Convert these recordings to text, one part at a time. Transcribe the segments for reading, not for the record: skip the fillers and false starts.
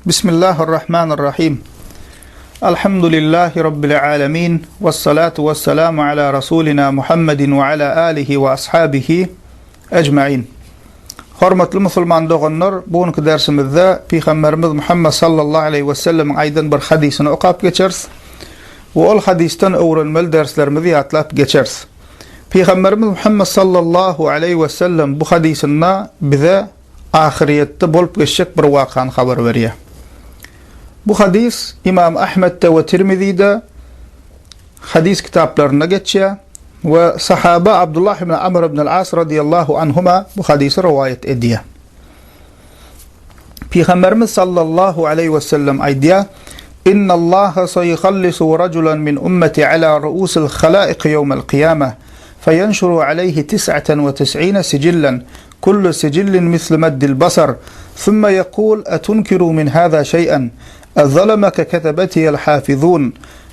Bismillahirrahmanirrahim. Elhamdülillahi Rabbil alemin. Vessalatu vesselamu ala Rasulina Muhammedin ve ala alihi ve ashabihi ecmain. Hormatly musulman doganlar, bugünkü dersimizde Peygamberimiz Muhammed sallallahu aleyhi ve sellem'in aýdan bir hadisini okap geçeriz. Ve ol hadisten öwrenmeli derslerimizi ýatlap geçeriz. Peygamberimiz Muhammed sallallahu aleyhi ve sellem bu hadisinde bize ahiriyette bolup geçecek bir wakany haber berýär. Bu hadis İmam Ahmed'de ve Tirmizi'de hadis kitaplarına geçiyor ve sahaba Abdullah ibn Amr ibn al-As radiyallahu anhuma bu hadisi rivayet ediyor. Peygamberimiz sallallahu aleyhi ve sellem aydiya: "İnna Allaha sayukhallisu rajulan min ummeti ala ru'usil khalaiq yawmal kıyamah, feyenşuru aleyhi 99 sicillan, kullu sicillin misli meddil basar, thumma yekul etunkiru min hâzâ şey'en, الظلمك كتبته الحافظون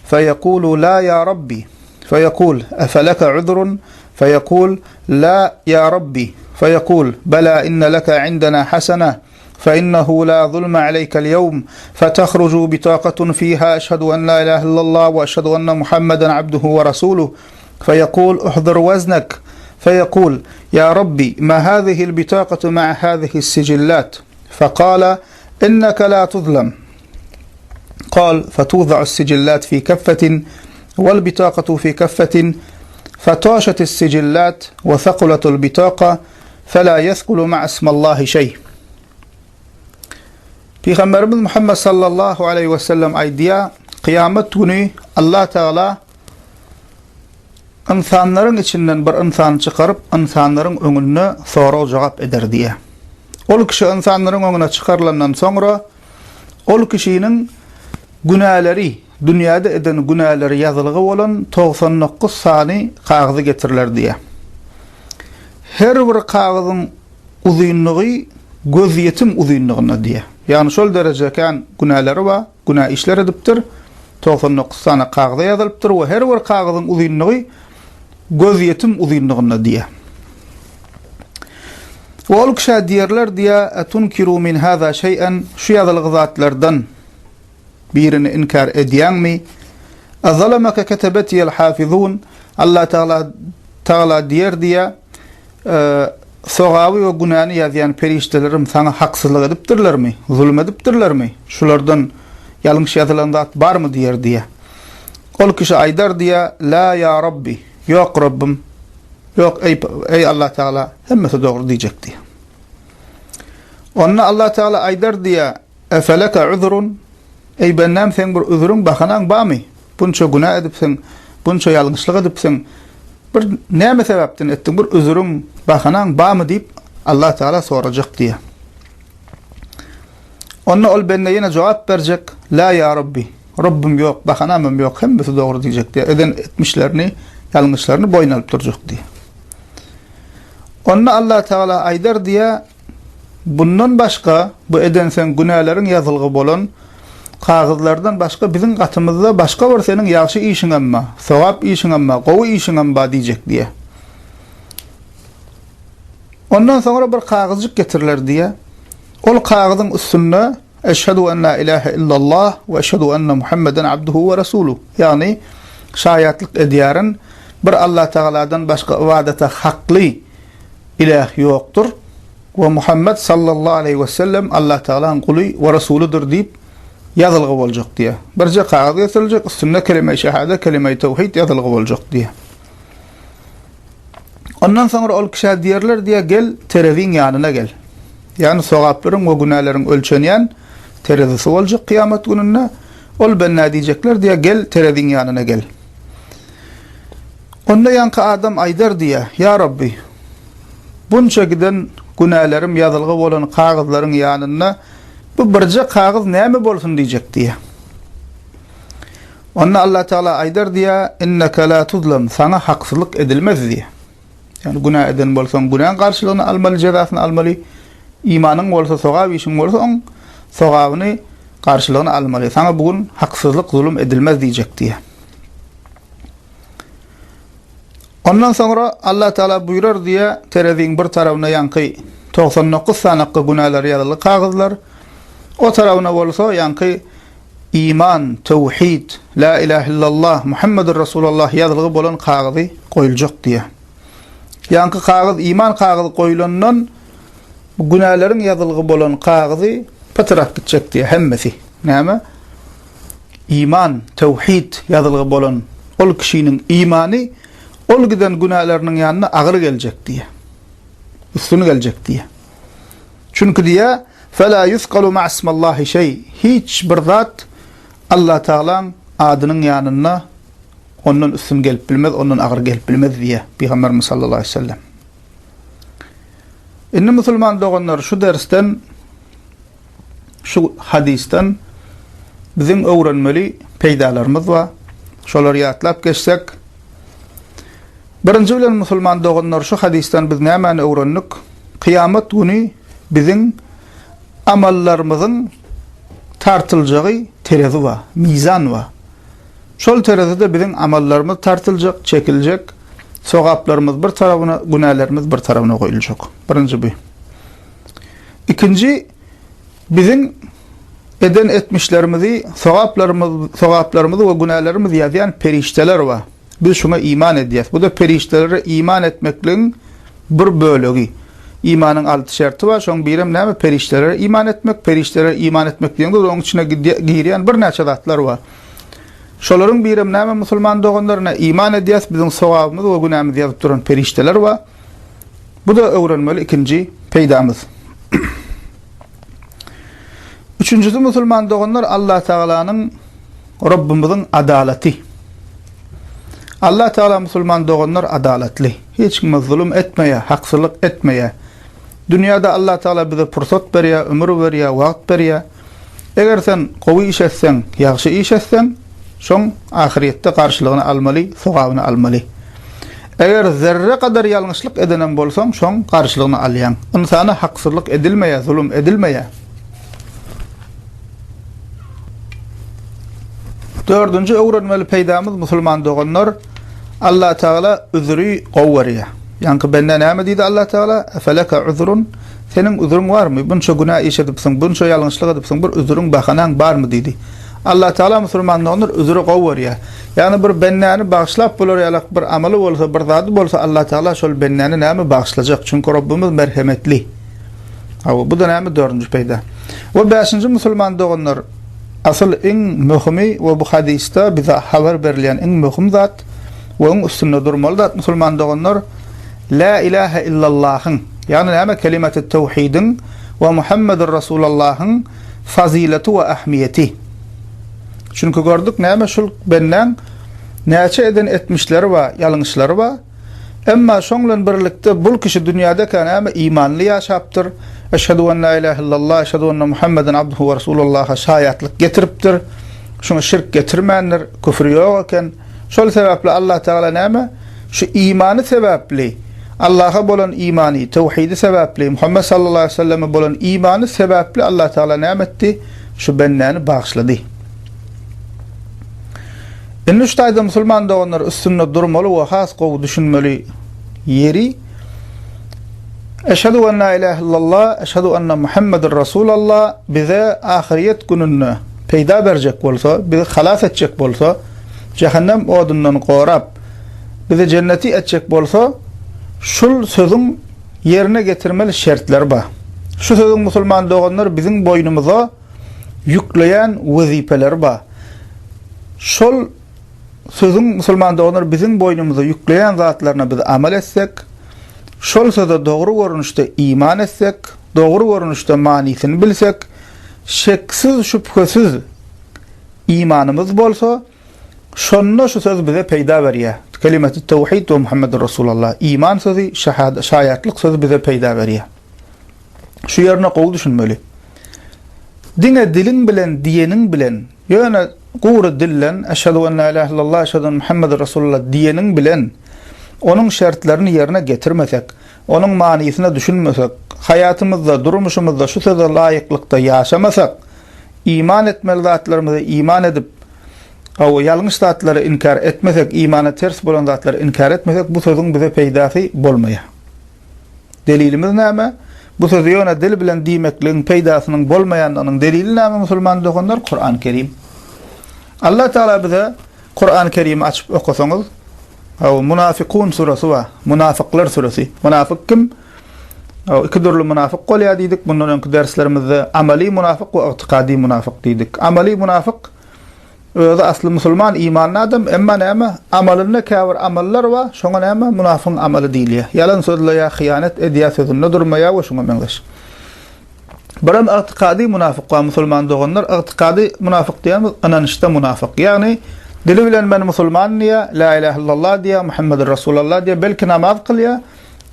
فيقول لا يا ربي فيقول أفلك عذر فيقول لا يا ربي فيقول بلى إن لك عندنا حسنة فإنه لا ظلم عليك اليوم فتخرج بطاقة فيها أشهد أن لا إله إلا الله وأشهد أن محمدا عبده ورسوله فيقول احضر وزنك فيقول يا ربي ما هذه البطاقة مع هذه السجلات فقال إنك لا تظلم قال فتوضع السجلات في كفة والبطاقة في كفة فطاشت السجلات وثقلت البطاقة فلا يثقل مع اسم الله شيء. Peygamberimiz Muhammed sallallahu aleyhi ve sellem aydiya: kıyamet günü Allah Teala insanların içinden bir insan çıkarıp insanların önüne soru cevap eder diye. Ol kişi insanların önüne çıkarılandan sonra ol kişinin günahları, dünyada eden günahları yazılığı olan 99 sani kağıdı getirirler diye. Her bir kağıdın uzunluğu göz yetim uzunluğuna diye. Yani şol dereceken günahları var, günah işler ediptir. 99 sani kağıda yazılıptır ve her bir kağıdın uzunluğu göz yetim uzunluğuna diye. Ve ol kişi diyerler diye etunkiru min hâzâ şey'en, şu yazılığı zatlardan birini inkar ediyen mi? Azalamaka ketebetiyel hafizun, Allah Teala diyer diye soğavi ve günahını yazıyan periştelerim sana haksızlık ediptirler mi? Zulüm ediptirler mi? Şulardan yanlış yazılan zat var mı diyer diye. Ol kişi aydar diye la ya Rabbi, yok Rabbim, yok ey Allah Teala, hemmesi doğru diyecek diye. Onunla Allah Teala aydar diye efeleke uzrun, ey bennem sen bir üzürün bakanan ba mı? Bunça günah edipsin, bunça yanlışlık edipsin, bir neme sebepten ettin, bir üzürün bakanan ba mı deyip Allah Teala soracak diye. Onunla ol benne yine cevap verecek, la ya Rabbi, Rabbim yok, bakanamım yok, hemmesi doğru diyecek diye. Eden etmişlerini, yanlışlarını boyun alıp duracak diye. Onunla Allah Teala aydar diye bundan başka bu eden sen günahların yazılğı bolan kağıtlardan başka bizim katımızda başka var senin yaxşı işin amma, sevap işin amma, qovu işin amma diyecek diye. Ondan sonra bir kağızcık getirirler diye. Ol kağıdın üstünde eşhedü en la ilahe illallah ve eşhedü enne Muhammeden abduhu ve resuluh. Yani şahitlik ediyorun bir Allah Teala'dan başka ibadete haklı ilah yoktur ve Muhammed sallallahu aleyhi ve sellem Allah Teala'nın kulu ve resuludur deyip yazılgı olacak diye. Birce kağıt getirilecek, üstünde kelime-i şehade, kelime-i tevhid yazılgı olacak diye. Ondan sonra ol kişi diyerler diye gel terezin yanına gel. Yani sevapların ve günahların ölçeneyen terezisi olacak kıyamet gününe. Ol benna diyecekler diye gel terezin yanına gel. Onda yankı adam aydar diye ya Rabbi bunca giden günahlarım yazılgı olan kağıtların yanına bu birce kağıt neyme bolsun diyecek diye. Onunla Allah Teala aydar diye inneke la tuzlem, sana haksızlık edilmez diye. Yani günah eden bolsan günahın karşılığını almalı, cezasını almalı. İmanın olsa, soğav işin olsa onun soğavını karşılığını almalı. Sana bugün haksızlık, zulüm edilmez diyecek diye. Ondan sonra Allah Teala buyurur diye terezin bir tarafına yankı 99 sanakka günahlar yazılı kağıtlar. O tarafına bolsa yankı iman, tevhid, la ilahe illallah, Muhammedur Resulullah yazılığı bolan kağıdı koyuljak diye. Yankı kağıt, iman kağıdı koyulandan günahların yazılığı bolan kağıdı pıtırak gidecek diye hemmesi. Näme? İman, tevhid yazılığı bolan ol kişinin imanı ol giden günahlarının yanına ağır gelecek diye. Üstünü gelecek diye. Çünkü diye فَلَا يُثْقَلُ مَعْ اسْمَ اللّٰهِ şey. Hiç bir zat Allah Teala'nın adının yanına onun üstün gelip bilmez, onun ağır gelip bilmez diye Peygamberimiz sallallahu aleyhi ve sellem. İnni Müslüman doğanlar şu dersten, şu hadisten bizim öğrenmeli peydalarımız var. Şoları yatlap geçsek. Birinci bilen Müslüman doğanlar şu hadisten biz näme öğrendik? Kıyamet günü bizim amallarımızın tartıljağı terezi var, mizan var. Şol terezide bizim amallarımız tartılacak, çekilecek. Sogaplarımız bir tarafına, günahlarımız bir tarafına koyulacak. Birinci bu. İkinci, bizim eden etmişlerimizi, sogaplarımızı ve günahlarımızı yazan perişteler var. Biz şuna iman ediyoruz. Bu da periştelere iman etmeklerin bir bölüğü. İmanın altı şartı var. Şoň birim näme? Periştelere iman etmek. Periştelere iman etmek diýende onuň içine girýän bir näçe zatlar var. Şolaryň birim näme? Musulman doganlaryna iman edýäs, biziň sowabymyz we günahymyzy ýazyp duran perişteler var. Bu da öwrenmeli ikinji peýdamyz. Üçüncüsü musulman doganlar Allah Taala'nın Rabbimizin adaleti. Allah Teala musulman doganlar adaletli. Hiç kime zulüm etmeye, haksızlık etmeye. Dünyada Allah Teala bize fırsat berýär, ömür berýär, wagt berýär. Eger sen gowy iş etsen, ýagşy iş etsen, şoň ahiretde garşylygyny almaly, sowabyny almaly. Eger zerre kadar ýalňyşlyk edenen bolsaň, şoň garşylygyny alýan. Insana haksızlyk edilmeýär, zulüm edilmeýär. Dördüncü öwrenmeli peýdamyz musulman doganlar Allah Teala üzrü gowwarýar. Yankı benden näme diýdi Allah Teala? Feleka uzrun. Senin uzrun barmy? Bunça günah iş edipsiň, bunça ýalňyşlyk edipsiň, bir uzrun bahanaň barmy diýdi. Allah Teala musulmanlaryň üzrü gowwarýar. Yani bir bennäni bagşlap bolar ýalyk bir amaly bolsa, bir zady bolsa Allah Teala şol bennäni näme bagşlajak? Çünkü Rabbimiz merhemetli. Bu da näme dördüncü peýda. We beşinji musulman doganlar asıl en mühimi ve bu hadiste bize haber verilen en mühim zat ve onun üstünde durmalı zat musulman doganlar la ilahe illallah'ın yani näme kelimet-i tevhidin ve Muhammedur Resulullah'ın fazileti ve ahmiyeti. Çünkü gördük näme şul benden näçe eden etmişleri var, ýalňyşlary var. Emma şoňlan birlikde bul kişi dünyada näme imanly ýaşapdyr. Eşhedü en la ilahe illallah, eşhedü enne Muhammeden abduhu ve Resulullah'a şayatlık getiripdir. Şunu şirk getirmeyenler, küfür yok eken. Şol sebeple Allah Teala näme? Şu imanı sebepli, Allah'a bolan imani, tevhidi sebepli, Muhammed sallallahu aleyhi ve sellem'e bolan imanı sebepli Allah Teala näme etdi? Şu bennäni bağışladı. Indi şu taýda musulman doganlar üstünde durmaly we has gowy düşünmeli yeri Eşhedü en la ilahe illallah, eşhedü enne Muhammedur Resulullah bize ahiret gününü peýda berjek bolsa, bizi halas etjek bolsa, cehennem odundan gorap bizi cenneti etjek bolsa, şul sözüň yerine getirmeli şertler bar. Şu sözüň musulman doganlar bizim boynumuza yükleyen wazipeler bar. Şol sözüň musulman doganlar bizim boynumuza yükleyen zatlaryna biz amel etsek, şol sözde doğru görünüşde iman etsek, doğru görünüşde manisini bilsek, şeksiz şüphesiz imanımız bolsa, şonda şu söz bize peýda berýär. Kelimet-i tevhid ve Muhammedur Resulullah. İman sözü, şaýatlyk sözü bize peýda berýär. Şu ýerine gowy düşünmeli. Dine dilin bilen, diýeniň bilen, ýöne gowry dillen, eşhedü en la ilahe illallah, eşhedü enne Muhammeden Resulullah diýeniň bilen, onun şartlarını yerine getirmesek, onun manisine düşünmesek, hayatımızda, durmuşumuzda şu söze layıklıkta yaşamasak, iman etmeli zatlarımıza iman edip, o yalnız zatları inkar etmesek, imana ters bolan zatları inkar etmesek, bu sözün bize peydası bolmaya. Delilimiz näme? bu sözü ýöne dil bilen diýmekligiň peýdasynyň bolmaýandygynyň delili näme musulman doganlar? Kur'an-ı Kerim. Allah Taala bize Kur'an-ı Kerim'i açıp okusaňyz, Munafikun suresi wa Munafıklar suresi. Munafık kim? İki türlü munafık bolýar diýdik. Bundan öňkü derslerimizde amali munafık we itiqadi munafık diýdik. Amali munafık özü asly musulman imanly adam, emma näme amalyna käbir amallar we şoňa näme munafygyň amaly diýilýär. Yalan sözleýär, hyýanet edýär, sözünde durmaýar we şoňa meňzeş. Biram itiqadi munafyk we musulman doganlar itiqadi munafyk diýýärmiz, ananyşda munafyk. Ýagny dili bilen men musulman diýär, la ilahe illallah diýär, Muhammedur Rasulullah diýär, belki namaz kılýar,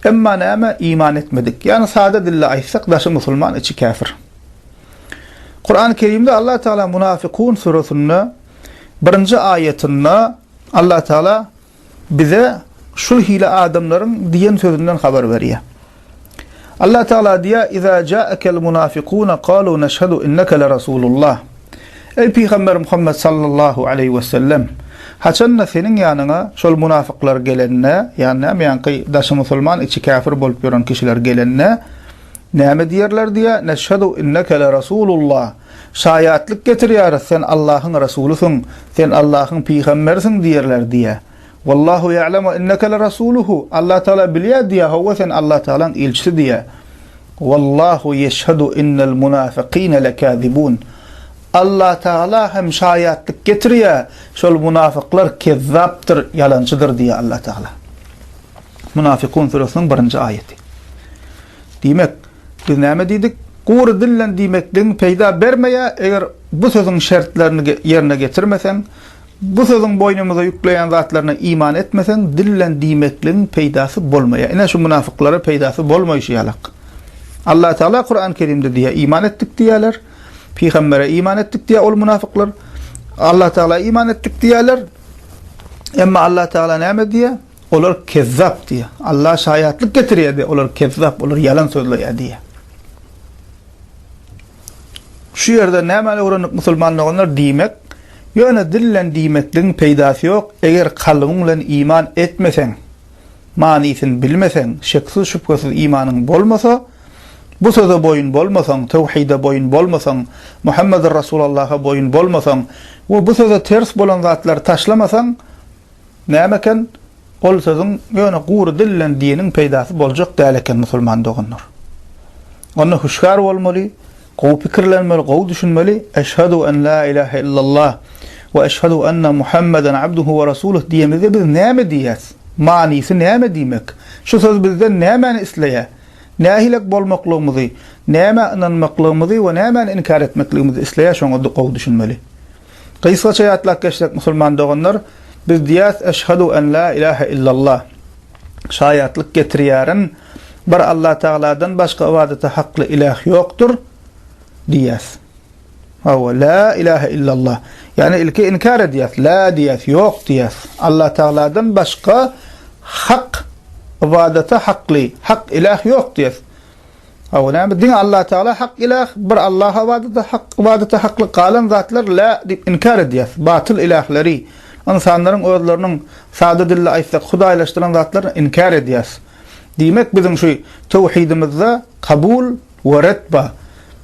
emma näme iman etmedik. Ýani sade dille aýtsak daşy musulman içi kafir. Kur'an-ı Kerim'de Allah Teala Munafikun suresinde 1-nji ayetinde Allah Teala bize şu hile adamların diyen sözünden haber berýär. Allah Teala diýär: "İza ja'akel munafiquna qalu neşhadu inneke le Rasulullah." Ey Peygamber Muhammed sallallahu aleyhi ve sellem, haçanna senin ýanyňa şol munafıklar gelenne, ýani näme daşy musulman içi kafir bolup ýören kişiler gelenne, näme diýerler diýär? Neşhadu inneke le Rasulullah. Şaýatlyk getirýär, sen Allahyň rasulysyň, sen Allahyň peýgamberisin diýerler diýär. Wallahu ya'lemu inneke le rasuluhu. Allah Taala bilýär diýär, howa sen Allah Taala'nın elçisi diýär. Wallahu yeşhadu innel munafiqina lekazibun. Allah Taala hem şaýatlyk getirýär, şol munafıklar kezzapdyr, ýalançydyr diýär Allah Taala. Munafikun suresining 1-nji ayeti. Diýmek, biz näme diýdik? Gowry dillen diýmekliň peýda bermeýär, eger bu sözüň şertlerini ýerine getirmesen, bu sözüň boynumuza ýükleýän zatlaryna iman etmesen, dillen diýmekliň peýdasy bolmaýar. Ene şu munafyklara peýdasy bolmaýşýarlyk. Allah Taala Kur'an-ı Kerim'de diýär, iman etdik diýerler. Peygambere iman etdik diýär ol munafyklar. Allah Taala iman etdik diýerler. Emma Allah Taala näme diýär? Olar kezzap diýär. Allah şaýatlyk getirýär diýär. Olar kezzap, olar ýalan sözleýär diýär. Şu ýerde näme öwrenip musulmanlygyny diýmek, ýöne dillen diýmekliň peýdasy ýok. Eger kalbyň bilen iman etmeseň, manysyny bilmeseň, şeksiz şüphesiz imanyň bolmasa, bu söze boyun bolmasaň, tawhide boyun bolmasaň, Muhammedur Rasulullah'a boyun bolmasaň, we bu söze ters bolan zatlar taşlamasaň, nämeken ol sözüň ýöne gowry dillen diýeniň peýdasy boljak däl eken musulman doganlar. Onda huşkar bolmaly, gowy pikirlenmeli, gowy düşünmeli. Eşhedü en la ilahe illallah ve eşhedü enne Muhammeden abduhu ve rasuluh diýemizde biz näme diýäs? Manysy näme diýmek? Şu söz bizden näme isleýär? Nähilek bolmaklygymyzy, näme inanmaklygymyzy we näme inkar etmekligimizi isleýär, şoňa gowy düşünmeli. Kysgaça ýatlak geçsek musulman doganlar, biz diýäs eşhedü en la ilahe illallah. Şaýatlyk getirýärin bir Allah Taala'dan başga ibadete hakly ilah ýokdur diýäs. Hawa la ilahe illallah. Yani ilki inkar edýäs, la diýäs, ýok diýäs. Allah Taala'dan başga hak ibadete hakly, hak ilah ýok diýäs. Hawa näme diň Allah Taala hak ilah, bir Allah ibadete hakly galan zatlar la diýip inkar edýäs. Batyl ilahleri, insanlaryň özleriniň sade dille aýtsak hudaýlaşdyran zatlaryny inkar edýäs. Diýmek bizim şu tawhidimizde kabul we redba.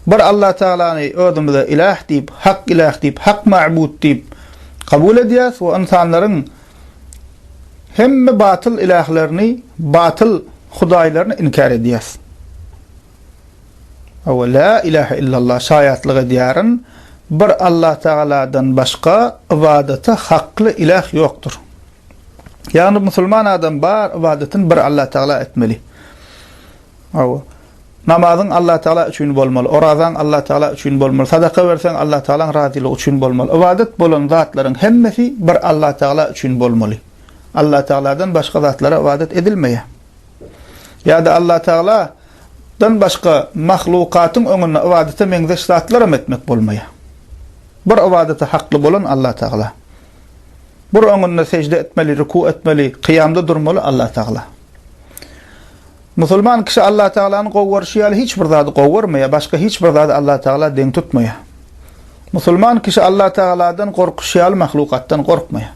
Bir Allah Taala'ny özümizde ilah diýip, hak ilah diýip, hak ma'bud diýip kabul edýäs we insanlaryň hemme batyl ilahlerini, batyl hudaýlaryny inkar edýäs. Awa la ilahe illallah şaýatlyk edýärin bir Allah Taala'dan başga ibadete hakly ilah ýokdur. Yani musulman adam bar ibadetin bir Allah Taala etmeli. Awa namazyň Allah Taala üçin bolmaly, orazaň Allah Taala üçin bolmaly, sadaka berseň Allah Taalaň razylygy üçin bolmaly. Ibadet bolan zatlaryň hemmesi bir Allah Taala üçin bolmaly. Allah Taala'dan başga zatlara ibadet edilmeýär. Ýa-da Allah Taala'dan başga mahlukatyň öňünde ibadete meňzeş zatlara etmek bolmaýar. Bir ibadete hakly bolan Allah Taala. Bir öňünde secde etmeli, ruku etmeli, kıyamda durmaly Allah Taala. Musulman kişi Allah Taala'ny gowwarşýaly hiç bir zady gowwarmaýar, başga hiç bir zady Allah Taala deň tutmaýar. Musulman kişi Allah Taala'dan gorkuşýaly, mahlukatdan gorkmaýar.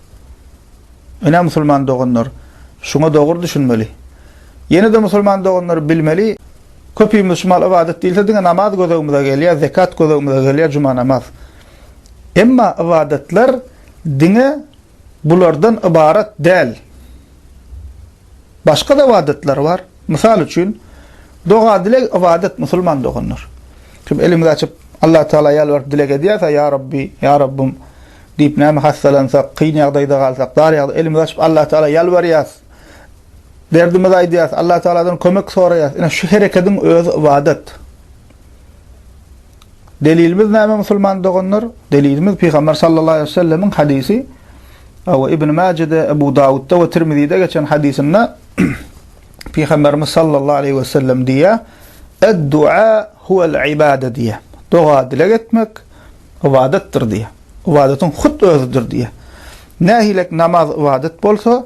Ene musulman doganlar şuna dogry düşünmeli. Ýene de musulman doganlar bilmeli, Köpüýümiz şumal ibadet diýilse diňe namaz gözegimize gelýär, zekat gözegimize gelýär, juma namaz. Emma ibadetler diňe bulardan ibaret däl. Başga da ibadetler bar. Misal üçin doga dilek ibadet musulman dogunur. Kim elimizi açyp Allah Taala ýalvar dilek edýärse ya Rabbi, ya Rabbim diýip näme hasalansak, kyn ýagdaýda galsak, dar ýagdaýda elimizi açyp Allah Taala ýalvarýas. Derdimiz aýdýas, Allah Taala'dan kömek soraýas. Ina şu hereketiň özü ibadet. Delilimiz näme musulman dogunur? Delilimiz Peygamber sallallahu aleyhi ve sellem'in hadisi. Awa Ibn Majah'da, Abu Dawud'da we Tirmizi'de geçen hadisinde Peygamberimiz sallallahu aleyhi ve sellem diýär: "Ed-du'a huwal ibade" diýär. Doga dilek etmek ibadetdir diýär. Ibadetin hut özüdür diýär. Nähilek namaz ibadet bolsa,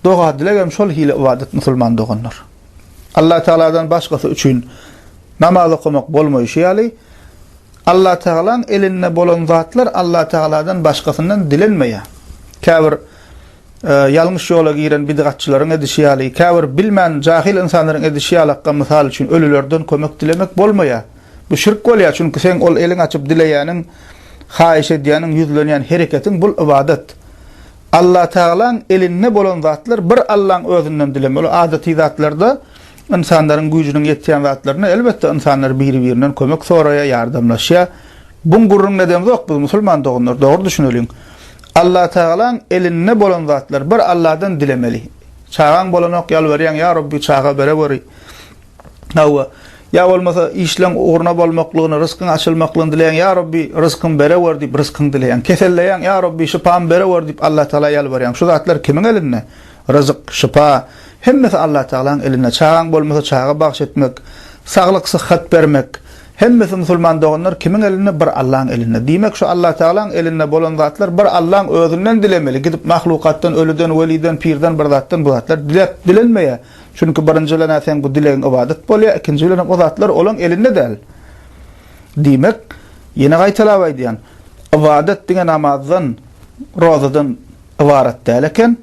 doga dilek hem şol hile ibadet musulman dogunur. Allah Taala'dan başgasy üçin namaz okumak bolmaýşy. Allah Taala'nın eline bolan zatlar Allah Taala'dan başgasından dilenmeýär. Käbir ýalňyş ýola giren bidgatçylaryň edişýäli, käbir bilmän jahil insanlaryň edişýälakka mysal üçin ölülerden kömek dilemek bolmaýar. Bu şirk bolýar, çünki sen ol eliň açyp dileýäniň, haýyş edýäniň, ýüzlenýän hereketiň bul ibadet. Allah Taala'nın eline bolan zatlar bir Allah'ın özünden dilemeli. Adeti zatlarda insanların güýjüniň ýetýän zatlaryna elbetde insanlar biri-birinden kömek soraýar, ýardamlaşýar. Buň gurrun nedem ýok, bu musulman dogunlar, dogry düşünelin. Allah Taala'nın eline bolan zatlar bir Allah'dan dilemeli. Çağan bolanok ýalbarýan, ya Rabbi çağa bere beri. Hawa ya bolmasa işleň uğruna bolmaklygyny, rızkyň açylmaklygyny dileýän, ya Rabbi rızkyň bere ber diýip rızkyň dileýän. Keselleýän, ya Rabbi şypam bere ber diýip Allah Taala ýalbarýan. Şu zatlar kimiň elinde? Rızık, şypa, hemmesi Allah Taala'nın elinde. Çağan bolmasa çağa bagş etmek, saglyk sıhhat bermek, hemmesi musulman dogunlar kimiň elinde? Bir Allah'ın elinde. Diýmek şu Allah Taala'nın elinde bolan zatlar bir Allah'ın özünden dilemeli. Gidip mahlukatdan, ölüden, weliden, pirden bir zatdan bu zatlar dilenmeýär. Çünkü birinjilen sen bu dilegiň ibadet bolýar, ikinjilen o zatlar olan elinde däl. Diýmek, ýene gaýtalap aýdýan, ibadet diňe namazdan, rozadan ibaret däl eken,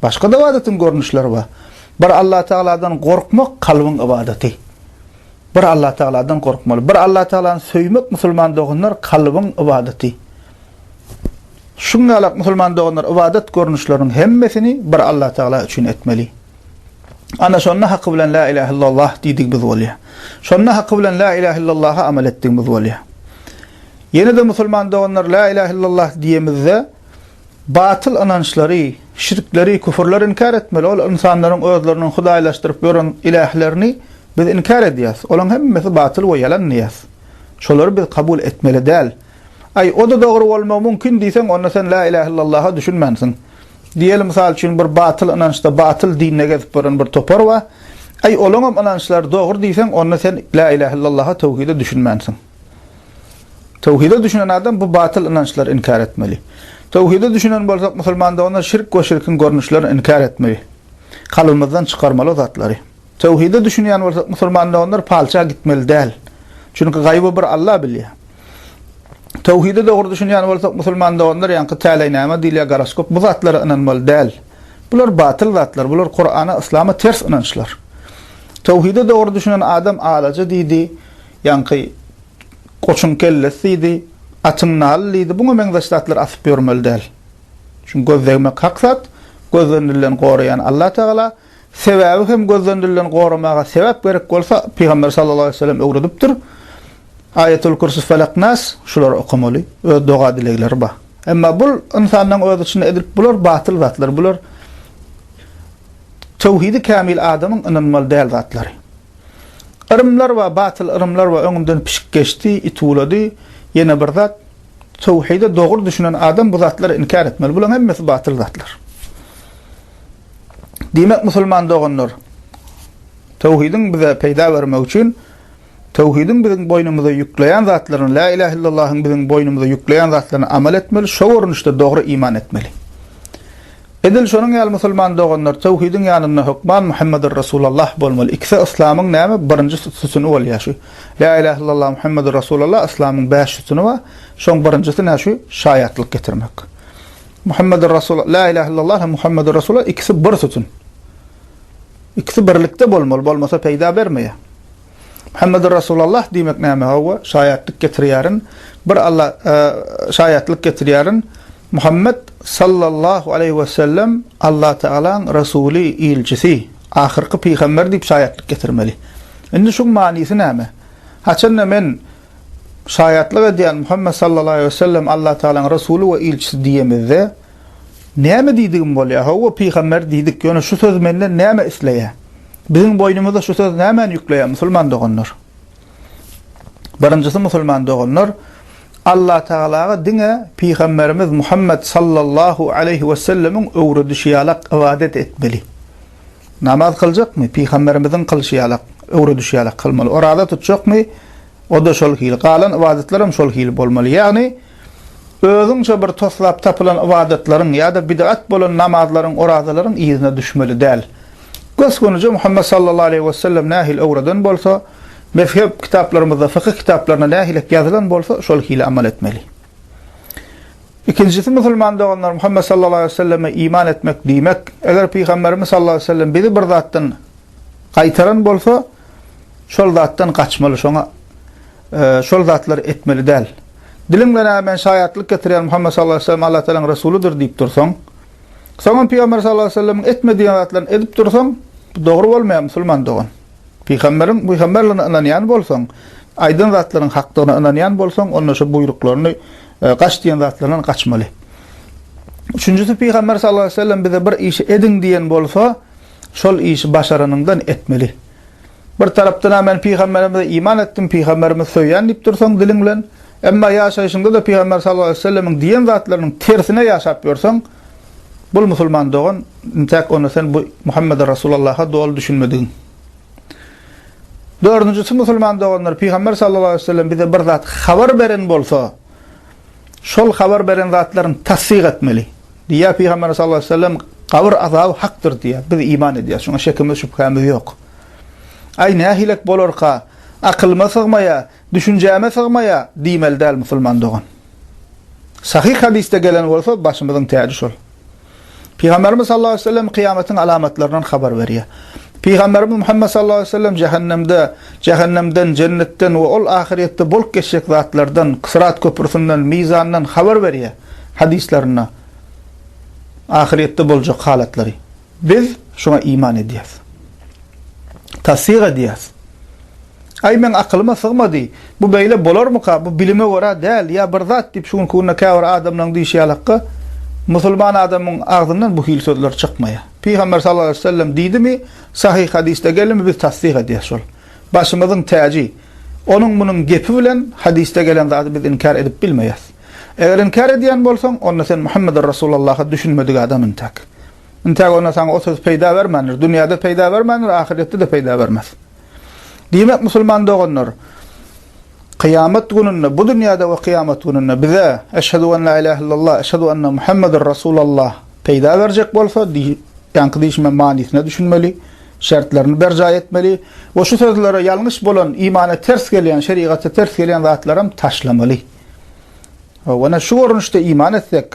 başga da ibadetin görnüşleri bar. Bir Allah Taala'dan gorkmak kalbyň ibadeti. Bir Allah Taala'dan gorkmaly. Bir Allah Taala'ny söýmek musulman dogunlar kalbyň ibadeti. Şuňalak musulman dogunlar ibadet görnüşleriniň hemmesini bir Allah Taala üçin etmeli. Ana şonna haqqy bilen la ilahe illallah diýdik biz bolýar. Şonna haqqy bilen la ilahe illallah'a amel etdik biz bolýar. Ýene de musulman dogunlar la ilahe illallah diýemizde batyl anançlary, şirkleri, küfürleri inkar etmeli. Ol insanlaryň özlerini hudaýlaşdyryp ýören ilahlerini biz inkar edýäs. Olaň hemmesi batyl we ýalan niýas. Şolary biz kabul etmeli däl. Ay o da dogry bolmagy mümkin diýsen, onda sen la ilahe illallah'a düşünmänsiň. Diyelim misal üçin bir batyl inançda batyl dinine gezip boran bir topar wa ay olaňam inançlar dogry diýsen, onda sen la ilahe illallah'a tawhide düşünmänsiň. Tawhide düşünen adam bu batyl inançlary inkar etmeli. Tawhide düşünen bolsak musulmanda ona şirk we şirkin görnüşlerini inkar etmeli. Kalbymyzdan çykarmaly zatlary. Tawhide düşünýän bolsak musulmanda onlar palça gitmeli däl. Çünki gaýby bir Allah bilýär. Tawhide dogry düşünýän bolsak musulmanda onlar ýanky täleýnäme diýilýär, garaskop bu zatlary inanmaly däl. Bular batyl zatlar, bular Kur'ana, Islama ters inançlar. Tawhide dogry düşünen adam alaja diýdi, ýanky koçun kellesi diýdi, atynal diýdi. Buňa meňzeş zatlar asyp ýörmeli däl. Çünki gözlemek haksat, gözlerinden gorayan Allah Taala, sebäbi hem gözlerinden goramaga sebäp gerek bolsa Peygamber sallallahu aleyhi ve sellem öwredipdir. Ayetul Kursi Felak Nas şular okumaly, öz doga dilekleri bar. Emma bul insanyň öz içinde edip bular batyl zatlar, bular tawhidi kamil adamyň inanmaly däl zatlary. Irmlar we batyl irmlar we öňünden pişik geçdi, itulady, ýene bir zat tawhide dogry düşünen adam bu zatlary inkar etmeli. Bular hemmesi batyl zatlar. Diýmek musulman dogunlar tawhidin bize peýda bermek üçin tawhidin bizim boynumuza yükleyen zatlaryny, la ilahe illallah'ın bizim boynumuza yükleyen zatlaryny amel etmeli, şo görnüşde dogry iman etmeli. Edil şonuň ýaly musulman dogunlar tawhidin ýanyna hukman Muhammedur Rasulullah bolmaly. İkisi İslamyň näme? Birinji sütüni bolýar şu. La ilahe illallah Muhammedur Rasulullah İslamyň 5 sütüni we şoň birinjisi näşe? Şaýatlyk getirmek. Muhammedur Rasulullah, la ilahe illallah Muhammedur Rasulullah ikisi bir sütün. İkisi birlikde bolmaly, bolmasa peýda bermeýär. Muhammedur Resulullah demek näme hawa? Şayatlyk getirýäryn, bir Allah şayatlyk getirýäryn. Muhammed sallallahu aleyhi ve sellem Allah Teala'nın Rasuli, ilçisi, ahirki peygamber diýip şayatlyk getirmeli. Indi şu manysy näme? Haçanna men şayatlyk edýän Muhammed sallallahu aleyhi ve sellem Allah Teala'nın Rasuli we ilçisi diýemizde näme diýdigim bolýar? Hawa peygamber diýdik, ýöne şu söz menden näme isleýär? Bizim boynumuzda şu söz näme ýükleýär musulman doganlar? Birinjisi musulman doganlar Allah Teala'ga dine peygamberimiz Muhammed sallallahu aleyhi ve sellemin öwre düşýärlik ibadet etmeli. Namaz kılacakmy? Peygamberimizin kılşýarlyk, öwre düşýärlik kılmaly. Orada tutjakmy? O da şol hil. Galan ibadetlerim şol hil bolmaly. Ýagny özüňçe bir toslap tapylan ibadetlerin ýa-da bid'at bolan namazlaryň, orazalaryň ýerine düşmeli däl. Gösgünüce Muhammed sallallahu aleyhi ve sellem nahil öwreden bolsa, mezhep kitaplarymyzda, fıkıh kitaplarına nahilek ýazylan bolsa, şol hile amal etmeli. İkincisi musulman doganlar Muhammed sallallahu aleyhi ve selleme iman etmek diýmek, eger Peygamberimiz sallallahu aleyhi ve sellem bizi bir zatdan gaýtaran bolsa, şol zatdan kaçmaly, şoňa şol zatlar etmeli däl. Dilim bilen men şayatlyk getirýän Muhammed sallallahu aleyhi ve sellem Allah Teala'nın Rasuludur diýip dursaň, soňra Peygamber sallallahu aleyhi ve sellem'in etmediği zatlaryny edip dursaň, dogry bolmaýar musulman dogan. Peygamberlerine inanýan bolsaň, aýdyn zatlaryň hakdygyna inanýan bolsaň, onda şu buyruklaryny gaçdýan zatlardan gaçmaly. Üçüncüsü Peygamber sallallahu aleyhi ve sellem bize bir iş edin diýen bolsa, şol işi başaranyňdan etmeli. Bir tarapdan men Peygamberimize iman etdim, Peygamberimiz söýýän diýip dursaň diliň bilen, emma ýaşaýyşyňda da Peygamber sallallahu aleyhi ve sellemin diýen zatlarynyň tersine ýaşap ýörsäň, bul musulman dogan, intak onu sen bu Muhammed Resulullah'a doğal düşünmedin. Dördüncüsü musulman doganlar, Peygamber sallallahu aleyhi ve sellem bize bir zat haber beren bolsa, şol haber beren zatlaryny tasdik etmeli. Diýär Peygamber sallallahu aleyhi ve sellem kabir azaby hakdyr diýär. Biz iman edýäs, şoňa şekimiz şüphemiz ýok. Ay nahilek bolarka, akylma sığmaýa, düşünjäme sığmaýa diýmeli däl musulman dogan. Sahih hadiste gelen bolsa başymyzyň täji şol. Peygamberimiz sallallahu aleyhi ve sellem kıyametin alamatlarından haber berýär. Peygamberimiz Muhammed sallallahu aleyhi ve sellem cehennemden, cennetten ve ol ahirette bolup geçecek zatlardan, Sırat köprüsünden, mizandan haber berýär hadislerine. Ahirette bolacak halatları. Biz şuna iman edýäs. Tasdik edýäs. Ay men aklyma sığmady. Bu beýle bolarmy ka? Bu bilime görä däl. Ya bir zat diýip şunu kunna käwir adamlaryň diýişýärlikka musulman adamın ağzından bu hil sözler çıkmaya. Peygamber sallallahu aleyhi ve sellem diýdimi? Sahih hadiste gelimi biz tasdik edýäs şol. Başymyzyň täji. Onun bunun gepi bilen hadiste gelen zaty biz inkar edip bilmeýäs. Eger inkar edýän bolsaň, onda sen Muhammed Resulullah'a düşünmedik adam intak. Intak ona sana o söz peýda bermänir. Dünýäde peýda bermänir, ahirette de peýda bermez. Diýmek musulman doganlar, Kıyamet gününde, bu dünyada ve kıyamet gününde bize eşhedü en la ilahe illallah, eşhedü enne Muhammedur Resulullah peýda berjek bolsa, yankı diýişme manysine düşünmeli, şertlerini berca etmeli ve şu sözlere yanlış bolan, imana ters gelen, şeriata ters gelen zatlarym taşlamaly. Ve şu görünüşde iman etsek,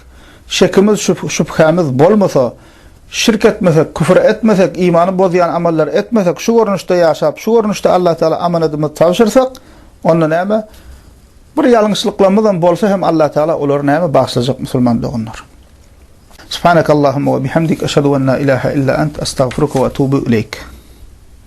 şekimiz, şüphemiz bolmasa, şirk etmesek, küfür etmesek, imanı bozayan ameller etmesek, şu görünüşde yaşap, şu görünüşde Allah Teala amanatymyzy tawşyrsak, onda näme? Bir ýalňyşlyklarymyzdan bolsa hem Allah Teala olary näme bagşlajak musulman doganlar. Subhanakallahumma ve bihamdik, eşhedü en la ilaha illa ent, estağfiruke ve etûbü ileyk.